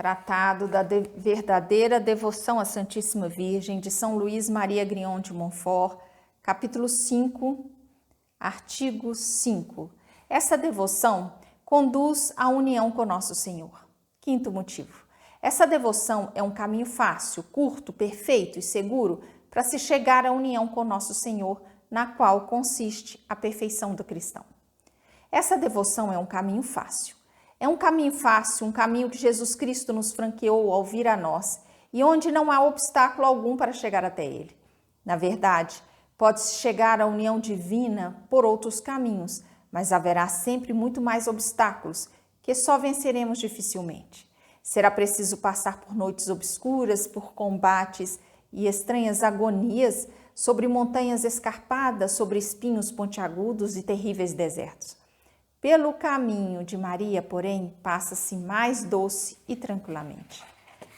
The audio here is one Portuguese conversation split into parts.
Tratado da verdadeira devoção à Santíssima Virgem, de São Luís Maria Grignon de Montfort, capítulo 5, artigo 5. Essa devoção conduz à união com Nosso Senhor. Quinto motivo. Essa devoção é um caminho fácil, curto, perfeito e seguro para se chegar à união com Nosso Senhor, na qual consiste a perfeição do cristão. Essa devoção é um caminho fácil. É um caminho fácil, um caminho que Jesus Cristo nos franqueou ao vir a nós e onde não há obstáculo algum para chegar até Ele. Na verdade, pode-se chegar à união divina por outros caminhos, mas haverá sempre muito mais obstáculos que só venceremos dificilmente. Será preciso passar por noites obscuras, por combates e estranhas agonias sobre montanhas escarpadas, sobre espinhos pontiagudos e terríveis desertos. Pelo caminho de Maria, porém, passa-se mais doce e tranquilamente.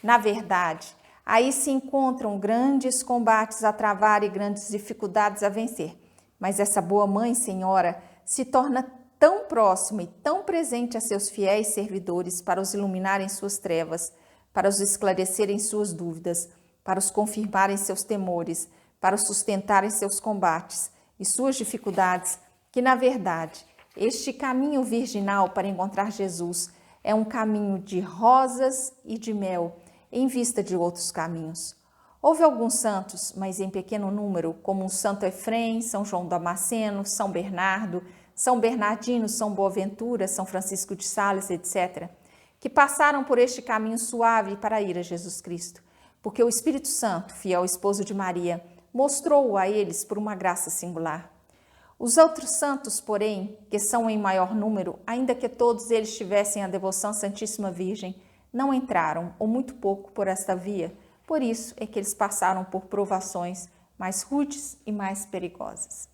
Na verdade, aí se encontram grandes combates a travar e grandes dificuldades a vencer. Mas essa boa mãe, Senhora, se torna tão próxima e tão presente a seus fiéis servidores para os iluminar em suas trevas, para os esclarecer em suas dúvidas, para os confirmar em seus temores, para os sustentar em seus combates e suas dificuldades, que, na verdade, este caminho virginal para encontrar Jesus é um caminho de rosas e de mel, em vista de outros caminhos. Houve alguns santos, mas em pequeno número, como Santo Efrem, São João Damasceno, São Bernardo, São Bernardino, São Boaventura, São Francisco de Sales, etc., que passaram por este caminho suave para ir a Jesus Cristo, porque o Espírito Santo, fiel esposo de Maria, mostrou-o a eles por uma graça singular. Os outros santos, porém, que são em maior número, ainda que todos eles tivessem a devoção à Santíssima Virgem, não entraram, ou muito pouco, por esta via. Por isso é que eles passaram por provações mais rudes e mais perigosas.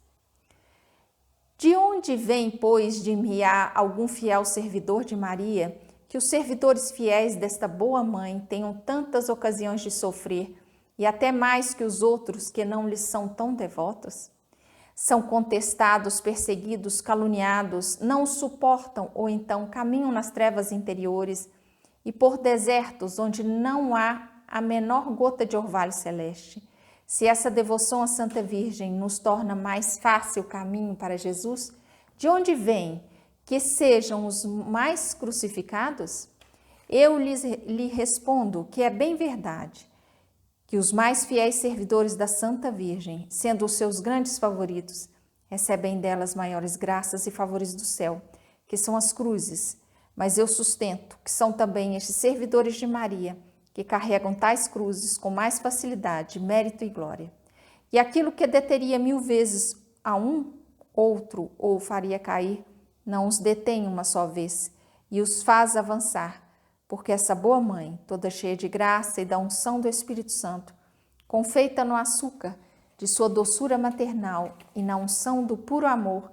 De onde vem, pois, de me há algum fiel servidor de Maria, que os servidores fiéis desta boa mãe tenham tantas ocasiões de sofrer, e até mais que os outros que não lhes são tão devotos? São contestados, perseguidos, caluniados, não o suportam ou então caminham nas trevas interiores e por desertos onde não há a menor gota de orvalho celeste. Se essa devoção à Santa Virgem nos torna mais fácil o caminho para Jesus, de onde vem que sejam os mais crucificados? Eu lhe respondo que é bem verdade que os mais fiéis servidores da Santa Virgem, sendo os seus grandes favoritos, recebem delas maiores graças e favores do céu, que são as cruzes. Mas eu sustento que são também estes servidores de Maria, que carregam tais cruzes com mais facilidade, mérito e glória. E aquilo que deteria 1000 vezes a um, outro ou faria cair, não os detém uma só vez e os faz avançar, porque essa boa mãe, toda cheia de graça e da unção do Espírito Santo, confeita no açúcar de sua doçura maternal e na unção do puro amor,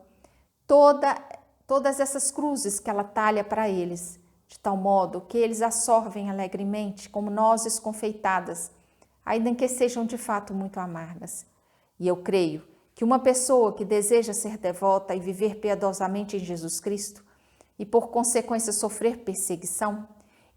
todas essas cruzes que ela talha para eles, de tal modo que eles absorvem alegremente como nozes confeitadas, ainda que sejam de fato muito amargas. E eu creio que uma pessoa que deseja ser devota e viver piedosamente em Jesus Cristo, e por consequência sofrer perseguição,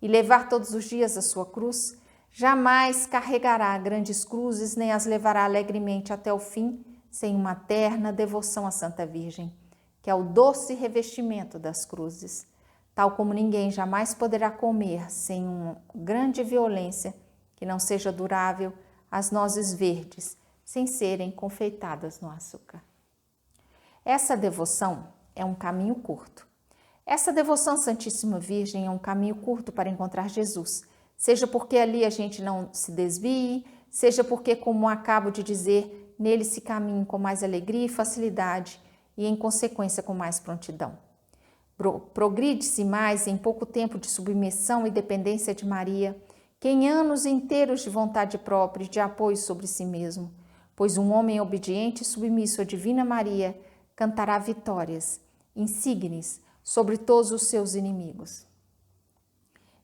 e levar todos os dias a sua cruz, jamais carregará grandes cruzes nem as levará alegremente até o fim, sem uma terna devoção à Santa Virgem, que é o doce revestimento das cruzes, tal como ninguém jamais poderá comer sem uma grande violência que não seja durável as nozes verdes, sem serem confeitadas no açúcar. Essa devoção é um caminho curto. Essa devoção à Santíssima Virgem é um caminho curto para encontrar Jesus, seja porque ali a gente não se desvie, seja porque, como acabo de dizer, nele se caminhe com mais alegria e facilidade e, em consequência, com mais prontidão. Progride-se mais em pouco tempo de submissão e dependência de Maria, que em anos inteiros de vontade própria e de apoio sobre si mesmo, pois um homem obediente e submisso à Divina Maria cantará vitórias, insígnes, sobre todos os seus inimigos.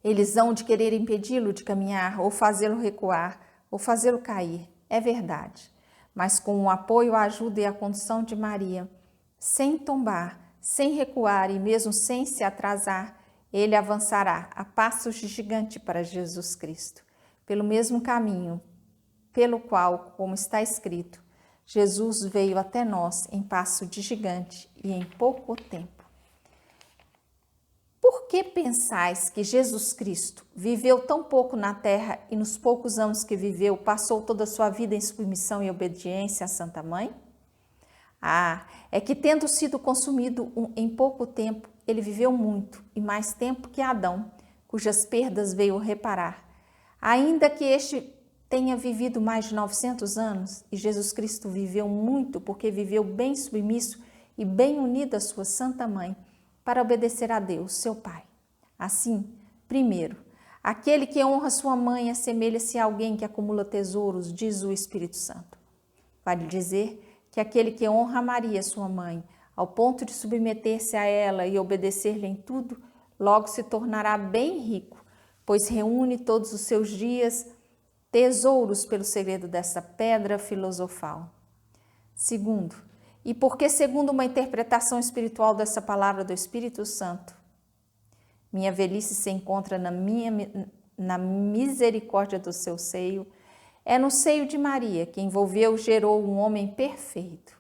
Eles hão de querer impedi-lo de caminhar, ou fazê-lo recuar, ou fazê-lo cair, é verdade. Mas com o apoio, a ajuda e a condução de Maria, sem tombar, sem recuar e mesmo sem se atrasar, ele avançará a passos de gigante para Jesus Cristo, pelo mesmo caminho pelo qual, como está escrito, Jesus veio até nós em passo de gigante e em pouco tempo. Por que pensais que Jesus Cristo viveu tão pouco na terra e nos poucos anos que viveu, passou toda a sua vida em submissão e obediência à Santa Mãe? É que tendo sido consumido em pouco tempo, ele viveu muito e mais tempo que Adão, cujas perdas veio reparar. Ainda que este tenha vivido mais de 900 anos, e Jesus Cristo viveu muito porque viveu bem submisso e bem unido à sua Santa Mãe, para obedecer a Deus, seu Pai. Assim, primeiro, aquele que honra sua mãe assemelha-se a alguém que acumula tesouros, diz o Espírito Santo. Vale dizer que aquele que honra Maria, sua mãe, ao ponto de submeter-se a ela e obedecer-lhe em tudo, logo se tornará bem rico, pois reúne todos os seus dias tesouros pelo segredo dessa pedra filosofal. Segundo, e porque segundo uma interpretação espiritual dessa palavra do Espírito Santo, minha velhice se encontra na misericórdia do seu seio, é no seio de Maria que envolveu, gerou um homem perfeito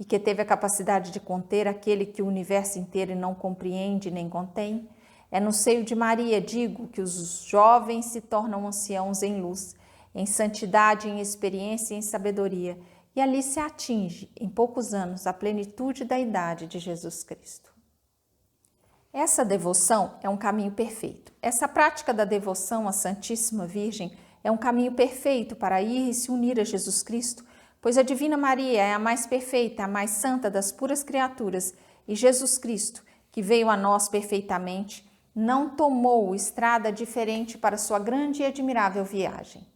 e que teve a capacidade de conter aquele que o universo inteiro não compreende nem contém. É no seio de Maria, digo, que os jovens se tornam anciãos em luz, em santidade, em experiência e em sabedoria, e ali se atinge, em poucos anos, a plenitude da idade de Jesus Cristo. Essa devoção é um caminho perfeito. Essa prática da devoção à Santíssima Virgem é um caminho perfeito para ir e se unir a Jesus Cristo, pois a Divina Maria é a mais perfeita, a mais santa das puras criaturas, e Jesus Cristo, que veio a nós perfeitamente, não tomou estrada diferente para sua grande e admirável viagem.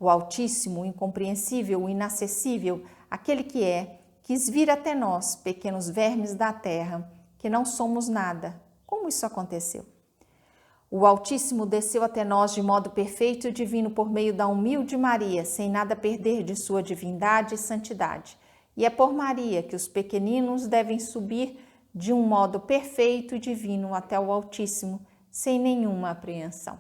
O Altíssimo, o incompreensível, o inacessível, aquele que é, quis vir até nós, pequenos vermes da terra, que não somos nada. Como isso aconteceu? O Altíssimo desceu até nós de modo perfeito e divino por meio da humilde Maria, sem nada perder de sua divindade e santidade. E é por Maria que os pequeninos devem subir de um modo perfeito e divino até o Altíssimo, sem nenhuma apreensão.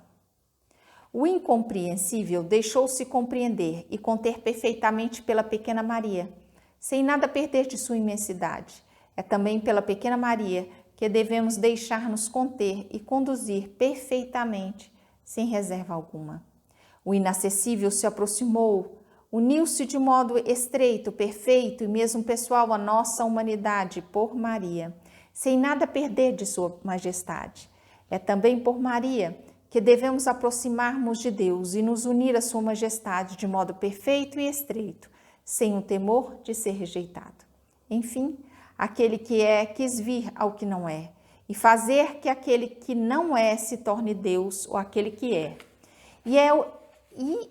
O incompreensível deixou-se compreender e conter perfeitamente pela pequena Maria, sem nada perder de sua imensidade. É também pela pequena Maria que devemos deixar-nos conter e conduzir perfeitamente, sem reserva alguma. O inacessível se aproximou, uniu-se de modo estreito, perfeito e mesmo pessoal à nossa humanidade por Maria, sem nada perder de sua majestade. É também por Maria que devemos aproximar-nos de Deus e nos unir à sua majestade de modo perfeito e estreito, sem o temor de ser rejeitado. Enfim, aquele que é quis vir ao que não é, e fazer que aquele que não é se torne Deus ou aquele que é. E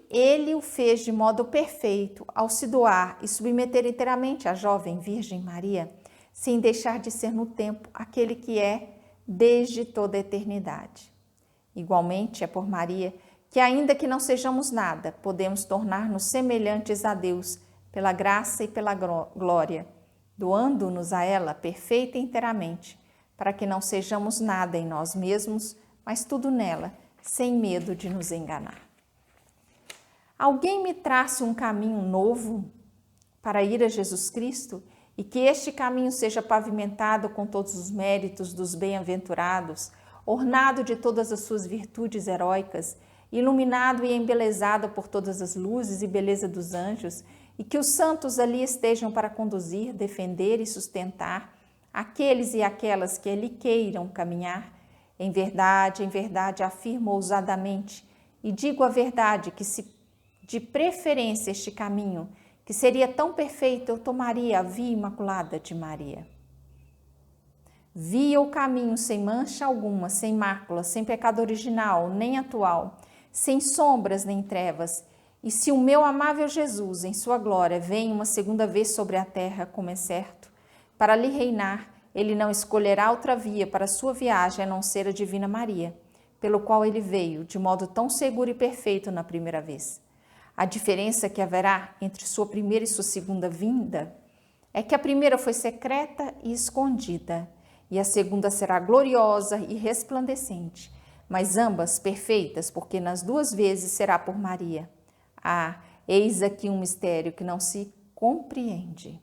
ele o fez de modo perfeito ao se doar e submeter inteiramente a jovem Virgem Maria, sem deixar de ser no tempo aquele que é desde toda a eternidade. Igualmente, é por Maria que, ainda que não sejamos nada, podemos tornar-nos semelhantes a Deus pela graça e pela glória, doando-nos a ela perfeita e inteiramente, para que não sejamos nada em nós mesmos, mas tudo nela, sem medo de nos enganar. Alguém me trace um caminho novo para ir a Jesus Cristo e que este caminho seja pavimentado com todos os méritos dos bem-aventurados, ornado de todas as suas virtudes heróicas, iluminado e embelezado por todas as luzes e beleza dos anjos, e que os santos ali estejam para conduzir, defender e sustentar aqueles e aquelas que ali queiram caminhar. Em verdade, afirmo ousadamente, e digo a verdade que se de preferência este caminho, que seria tão perfeito, eu tomaria a via imaculada de Maria. Via o caminho sem mancha alguma, sem mácula, sem pecado original, nem atual, sem sombras nem trevas. E se o meu amável Jesus, em sua glória, vem uma segunda vez sobre a terra, como é certo, para lhe reinar, ele não escolherá outra via para sua viagem a não ser a Divina Maria, pelo qual ele veio, de modo tão seguro e perfeito na primeira vez. A diferença que haverá entre sua primeira e sua segunda vinda é que a primeira foi secreta e escondida, e a segunda será gloriosa e resplandecente, mas ambas perfeitas, porque nas duas vezes será por Maria. Ah, eis aqui um mistério que não se compreende.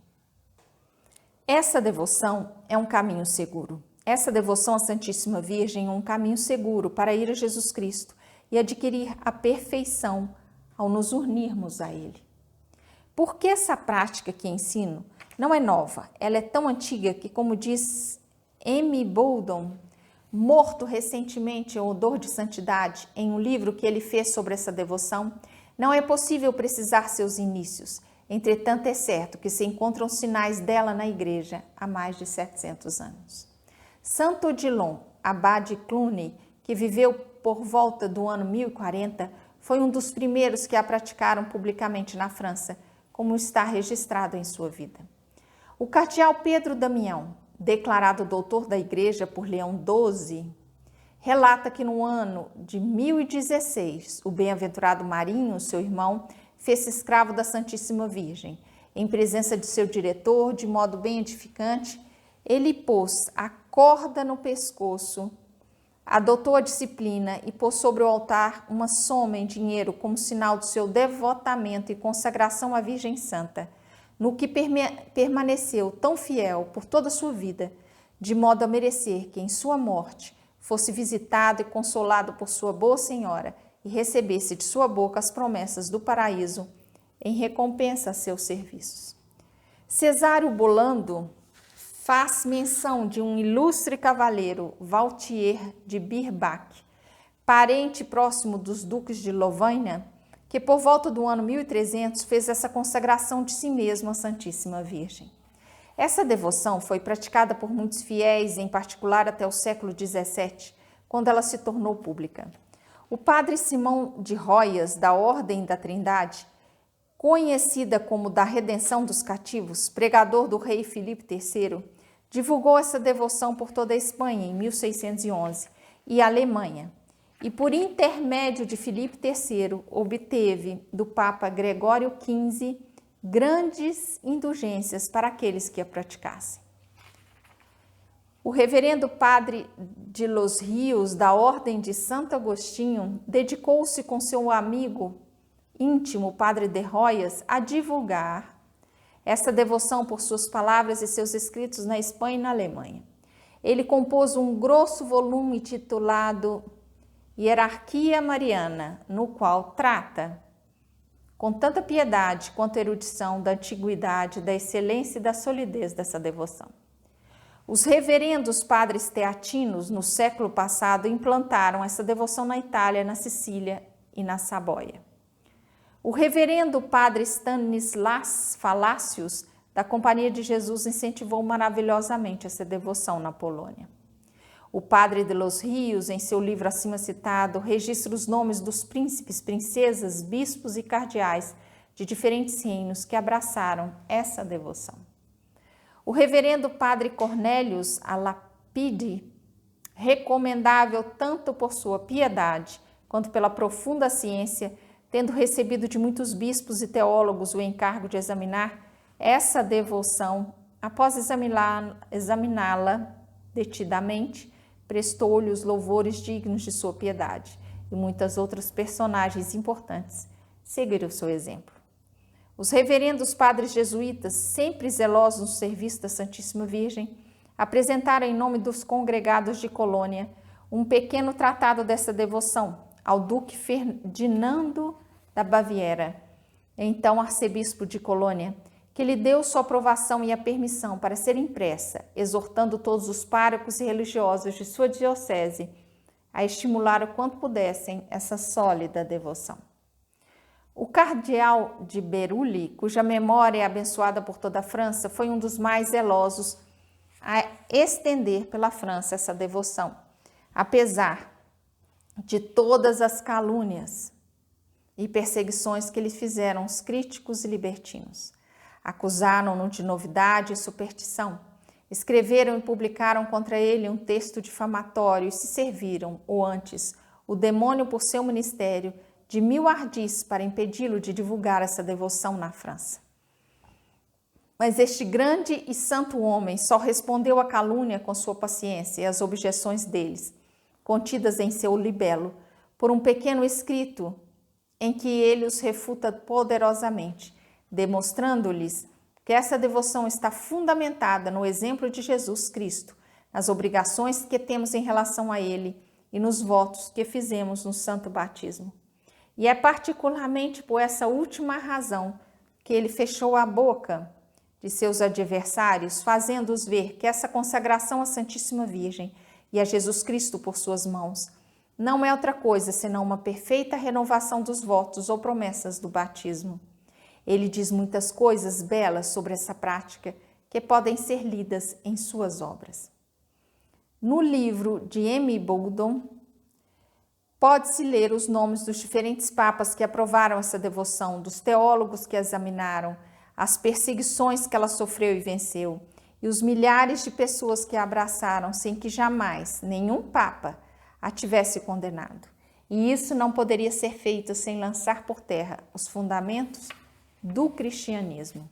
Essa devoção é um caminho seguro. Essa devoção à Santíssima Virgem é um caminho seguro para ir a Jesus Cristo e adquirir a perfeição ao nos unirmos a Ele. Porque essa prática que ensino não é nova, ela é tão antiga que, como diz M. Bowden, morto recentemente em Odor de Santidade, em um livro que ele fez sobre essa devoção, não é possível precisar seus inícios. Entretanto, é certo que se encontram sinais dela na Igreja há mais de 700 anos. Santo Odilon, abade Cluny, que viveu por volta do ano 1040, foi um dos primeiros que a praticaram publicamente na França, como está registrado em sua vida. O cardeal Pedro Damião, declarado doutor da Igreja por Leão XII, relata que no ano de 1016, o bem-aventurado Marinho, seu irmão, fez-se escravo da Santíssima Virgem. Em presença de seu diretor, de modo bem edificante, ele pôs a corda no pescoço, adotou a disciplina e pôs sobre o altar uma soma em dinheiro como sinal do seu devotamento e consagração à Virgem Santa, no que permaneceu tão fiel por toda a sua vida, de modo a merecer que em sua morte fosse visitado e consolado por sua boa senhora e recebesse de sua boca as promessas do paraíso em recompensa a seus serviços. Cesário Bolando faz menção de um ilustre cavaleiro, Valtier de Birbach, parente próximo dos duques de Lovaina, que por volta do ano 1300 fez essa consagração de si mesmo à Santíssima Virgem. Essa devoção foi praticada por muitos fiéis, em particular até o século XVII, quando ela se tornou pública. O padre Simão de Royas, da Ordem da Trindade, conhecida como da Redenção dos Cativos, pregador do rei Filipe III, divulgou essa devoção por toda a Espanha em 1611 e a Alemanha, e por intermédio de Filipe III obteve do Papa Gregório XV grandes indulgências para aqueles que a praticassem. O reverendo padre de Los Rios, da Ordem de Santo Agostinho, dedicou-se com seu amigo íntimo, padre de Royas, a divulgar essa devoção por suas palavras e seus escritos na Espanha e na Alemanha. Ele compôs um grosso volume titulado Hierarquia Mariana, no qual trata, com tanta piedade quanto erudição, da antiguidade, da excelência e da solidez dessa devoção. Os reverendos padres teatinos, no século passado, implantaram essa devoção na Itália, na Sicília e na Sabóia. O reverendo padre Stanislas Falácios, da Companhia de Jesus, incentivou maravilhosamente essa devoção na Polônia. O padre de Los Rios, em seu livro acima citado, registra os nomes dos príncipes, princesas, bispos e cardeais de diferentes reinos que abraçaram essa devoção. O reverendo padre Cornélius Alapide, recomendável tanto por sua piedade quanto pela profunda ciência, tendo recebido de muitos bispos e teólogos o encargo de examinar essa devoção, após examiná-la detidamente, prestou-lhe os louvores dignos de sua piedade, e muitas outras personagens importantes seguiram seu exemplo. Os reverendos padres jesuítas, sempre zelosos no serviço da Santíssima Virgem, apresentaram em nome dos congregados de Colônia um pequeno tratado dessa devoção ao duque Ferdinando da Baviera, então arcebispo de Colônia, que lhe deu sua aprovação e a permissão para ser impressa, exortando todos os párocos e religiosos de sua diocese a estimular o quanto pudessem essa sólida devoção. O cardeal de Berulli, cuja memória é abençoada por toda a França, foi um dos mais zelosos a estender pela França essa devoção, apesar de todas as calúnias e perseguições que lhe fizeram os críticos e libertinos. Acusaram-no de novidade e superstição. Escreveram e publicaram contra ele um texto difamatório e se serviram, ou antes, o demônio por seu ministério, de 1000 ardis para impedi-lo de divulgar essa devoção na França. Mas este grande e santo homem só respondeu à calúnia com sua paciência e às objeções deles, contidas em seu libelo, por um pequeno escrito em que ele os refuta poderosamente, demonstrando-lhes que essa devoção está fundamentada no exemplo de Jesus Cristo, nas obrigações que temos em relação a ele e nos votos que fizemos no santo batismo. E é particularmente por essa última razão que ele fechou a boca de seus adversários, fazendo-os ver que essa consagração à Santíssima Virgem e a Jesus Cristo por suas mãos não é outra coisa senão uma perfeita renovação dos votos ou promessas do batismo. Ele diz muitas coisas belas sobre essa prática que podem ser lidas em suas obras. No livro de M. Bowdon, pode-se ler os nomes dos diferentes papas que aprovaram essa devoção, dos teólogos que a examinaram, as perseguições que ela sofreu e venceu, e os milhares de pessoas que a abraçaram sem que jamais nenhum papa a tivesse condenado. E isso não poderia ser feito sem lançar por terra os fundamentos do cristianismo.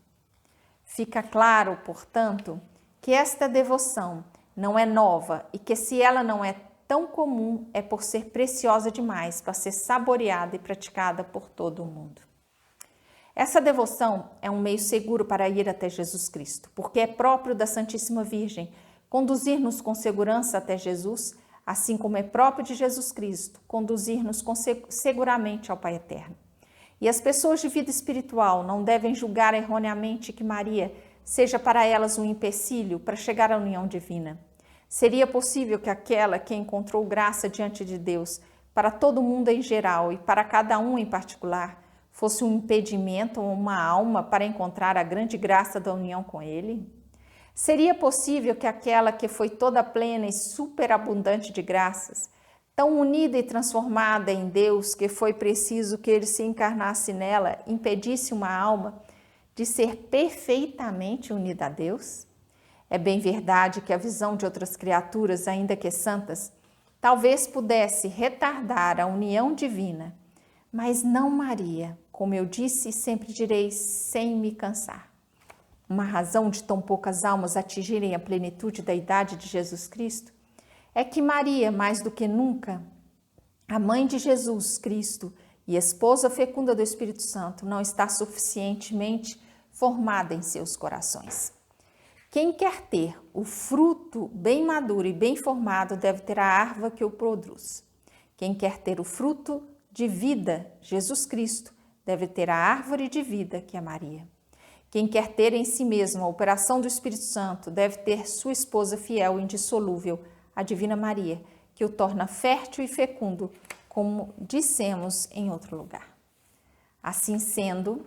Fica claro, portanto, que esta devoção não é nova e que se ela não é tão comum é por ser preciosa demais para ser saboreada e praticada por todo o mundo. Essa devoção é um meio seguro para ir até Jesus Cristo, porque é próprio da Santíssima Virgem conduzir-nos com segurança até Jesus, assim como é próprio de Jesus Cristo conduzir-nos seguramente ao Pai Eterno. E as pessoas de vida espiritual não devem julgar erroneamente que Maria seja para elas um empecilho para chegar à união divina. Seria possível que aquela que encontrou graça diante de Deus para todo mundo em geral e para cada um em particular fosse um impedimento ou uma alma para encontrar a grande graça da união com Ele? Seria possível que aquela que foi toda plena e superabundante de graças, tão unida e transformada em Deus que foi preciso que Ele se encarnasse nela, impedisse uma alma de ser perfeitamente unida a Deus? É bem verdade que a visão de outras criaturas, ainda que santas, talvez pudesse retardar a união divina, mas não Maria, como eu disse e sempre direi sem me cansar. Uma razão de tão poucas almas atingirem a plenitude da idade de Jesus Cristo é que Maria, mais do que nunca, a mãe de Jesus Cristo e esposa fecunda do Espírito Santo, não está suficientemente formada em seus corações. Quem quer ter o fruto bem maduro e bem formado deve ter a árvore que o produz. Quem quer ter o fruto de vida, Jesus Cristo, deve ter a árvore de vida, que é Maria. Quem quer ter em si mesmo a operação do Espírito Santo deve ter sua esposa fiel e indissolúvel, a Divina Maria, que o torna fértil e fecundo, como dissemos em outro lugar. Assim sendo,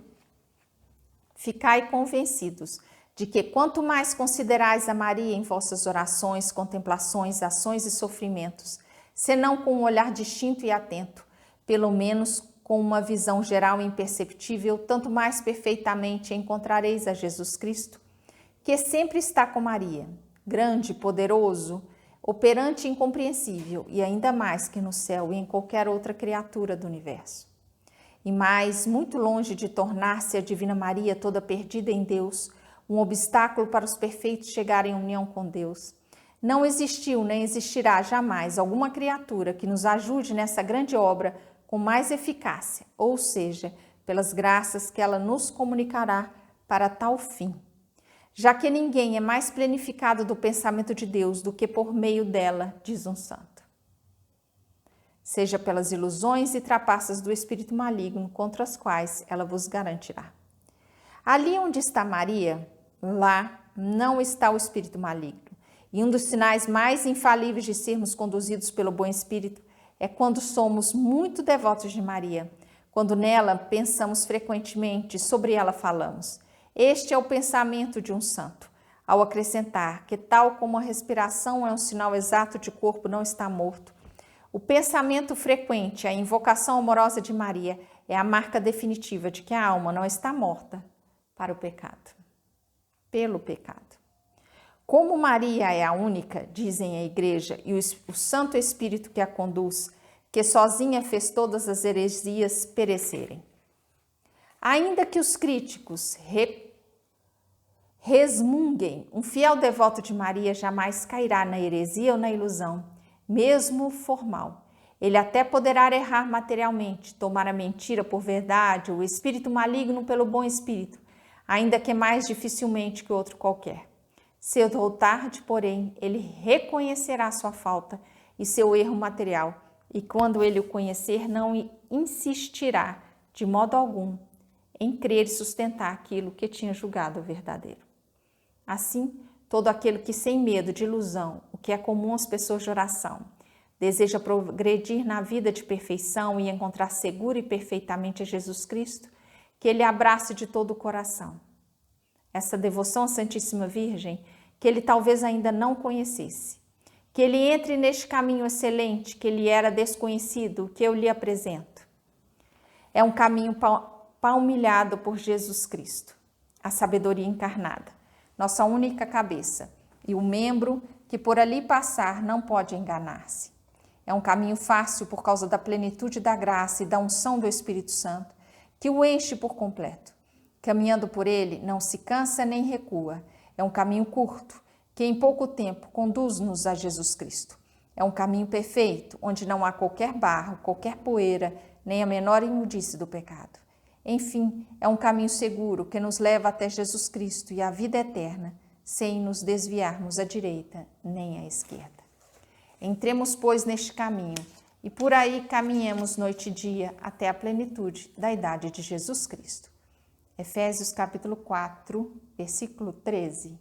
ficai convencidos de que quanto mais considerais a Maria em vossas orações, contemplações, ações e sofrimentos, senão com um olhar distinto e atento, pelo menos com uma visão geral e imperceptível, tanto mais perfeitamente encontrareis a Jesus Cristo, que sempre está com Maria, grande, poderoso, operante e incompreensível, e ainda mais que no céu e em qualquer outra criatura do universo. E mais, muito longe de tornar-se a Divina Maria toda perdida em Deus, um obstáculo para os perfeitos chegarem em união com Deus, não existiu nem existirá jamais alguma criatura que nos ajude nessa grande obra com mais eficácia, ou seja, pelas graças que ela nos comunicará para tal fim. Já que ninguém é mais plenificado do pensamento de Deus do que por meio dela, diz um santo. Seja pelas ilusões e trapaças do espírito maligno contra as quais ela vos garantirá. Ali onde está Maria, lá não está o espírito maligno. E um dos sinais mais infalíveis de sermos conduzidos pelo bom espírito é quando somos muito devotos de Maria, quando nela pensamos frequentemente, sobre ela falamos. Este é o pensamento de um santo, ao acrescentar que, tal como a respiração é um sinal exato de corpo não está morto, o pensamento frequente, a invocação amorosa de Maria é a marca definitiva de que a alma não está morta para o pecado, pelo pecado. Como Maria é a única, dizem a Igreja, e o Santo Espírito que a conduz, que sozinha fez todas as heresias perecerem. Ainda que os críticos Resmunguem. Um fiel devoto de Maria jamais cairá na heresia ou na ilusão, mesmo formal. Ele até poderá errar materialmente, tomar a mentira por verdade, o espírito maligno pelo bom espírito, ainda que mais dificilmente que outro qualquer. Cedo ou tarde, porém, ele reconhecerá sua falta e seu erro material, e quando ele o conhecer, não insistirá de modo algum em crer e sustentar aquilo que tinha julgado verdadeiro. Assim, todo aquele que sem medo de ilusão, o que é comum às pessoas de oração, deseja progredir na vida de perfeição e encontrar seguro e perfeitamente a Jesus Cristo, que ele abrace de todo o coração essa devoção à Santíssima Virgem que ele talvez ainda não conhecesse, que ele entre neste caminho excelente que lhe era desconhecido, que eu lhe apresento. É um caminho palmilhado por Jesus Cristo, a sabedoria encarnada, nossa única cabeça, e o membro que por ali passar não pode enganar-se. É um caminho fácil por causa da plenitude da graça e da unção do Espírito Santo, que o enche por completo. Caminhando por ele, não se cansa nem recua. É um caminho curto, que em pouco tempo conduz-nos a Jesus Cristo. É um caminho perfeito, onde não há qualquer barro, qualquer poeira, nem a menor imundície do pecado. Enfim, é um caminho seguro que nos leva até Jesus Cristo e à vida eterna, sem nos desviarmos à direita nem à esquerda. Entremos, pois, neste caminho e por aí caminhemos noite e dia até a plenitude da idade de Jesus Cristo. Efésios capítulo 4, versículo 13.